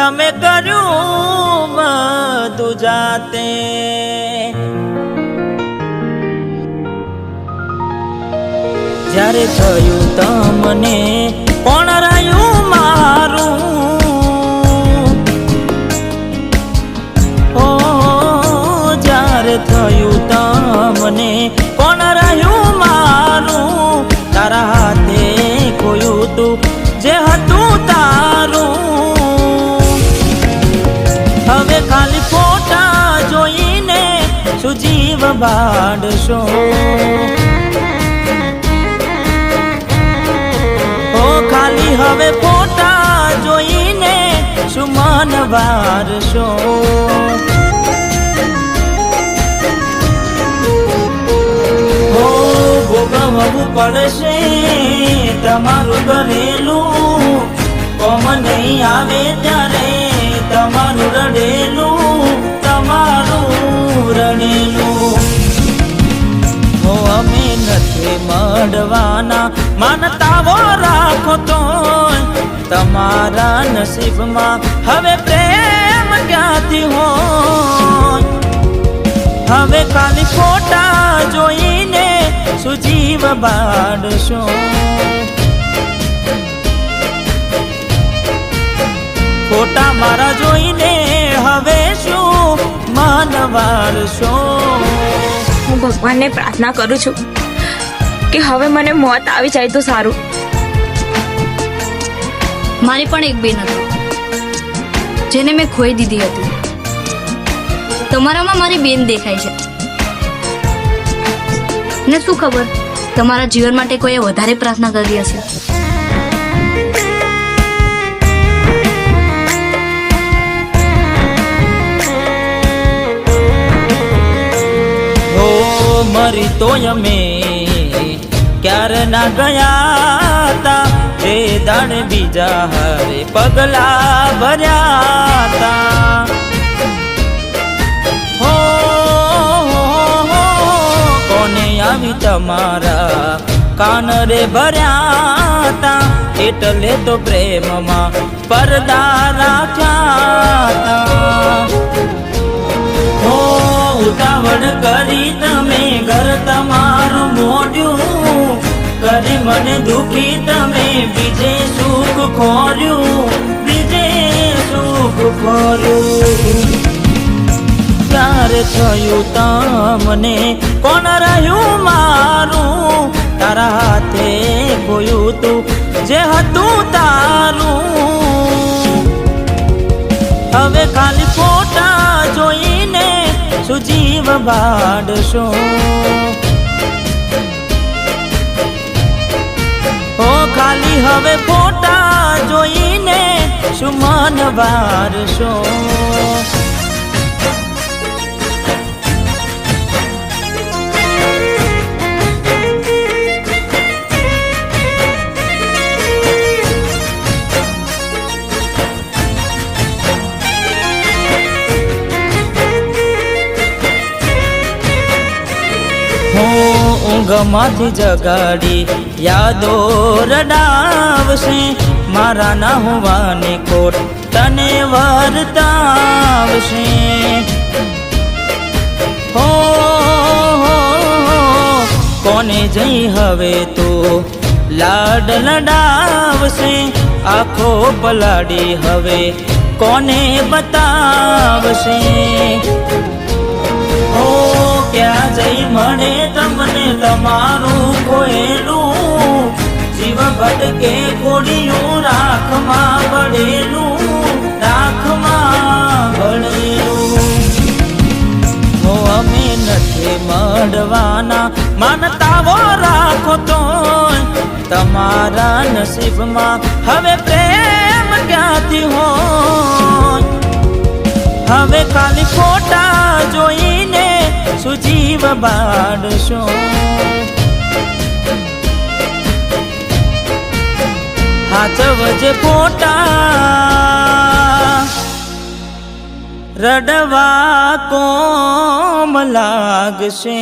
તમે કર્યું બધું જાતે, જ્યારે થયું તમને કોણ રહ્યું મારું, ઓ જ્યારે થયું તમને કોણ રહ્યું મારું, તારા હાથે ખોયું તું જે હતું તારું, હવે ખાલી ફોટા જોઈને શું જીવ બાળશો, ખાલી હવે ફોટા જોઈને શું મન વારશો, ભોગવવું પડશે તમારું ઘરેલું, કોમ નહીં આવે ત્યારે તમારું રડેલું, તમારું રડેલું, અમે નથી મળવાના માનતાઓ રાખો તો, તમારા નસીબમાં હવે પ્રેમ ક્યાંથી હોય, હવે ખાલી ફોટા જોઈને શું જીવ બાળશો, ફોટા મારા જોઈને હવે શું મન વારશો. હું ભગવાનને પ્રાર્થના કરું છું કે હવે મને મોત આવી જાય તો સારું. મારી પણ એક બેન હતી જેને મેં ખોઈ દીધી હતી. તમારામાં મારી બેન દેખાય છે ને શું ખબર તમારા જીવન માટે કોઈએ વધારે પ્રાર્થના કરી હશે. મરી તો અમે ક્યારે ના ગયા તા, એ દાડ બીજા હરે પગલા ભર્યા તા, હો કોને આવી તમારા કાન રે ભર્યા તા, એટલે તો પ્રેમમાં પડદા રાખ્યા તા, ઉતાવળ કરી તમે ઘર તમારું મોડ્યું, કરી મને દુખી તમે બીજે સુખ ખોર્યું, બીજે સુખ ખોર્યું, ત્યારે થયું તમને કોણ રહ્યું મારું, તારા હાથે ખોયું તું જે હતું તારું, હવે ખાલી ફોટા જોઈને શું જીવ બાળશો, ઓ ખાલી હવે ફોટા જોઈને શું મન વારશો. ઊંઘમાંથી જગાડી યાદો રડાવશે, મારા ના હોવાની ખોટ તને વર્તાવશે, હો કોને જઈ હવે તો લાડ લડાવશે, આંખો પલાડી હવે કોને બતાવશે, હો ક્યાં જઈ મળે તમને તમારું ખોયેલું, જીવ ભટકે ખોડિયું રાખમાં ભળેલું, રાખમાં ભળેલું, હો અમે નથી મળવાના માનતાઓ રાખો તો, તમારા નસીબમાં હવે પ્રેમ ક્યાંથી હોય, હવે ખાલી ફોટા જોઈને શું જીવ બાળશો, હાચવજે ફોટા રડવા કોમ લાગશે.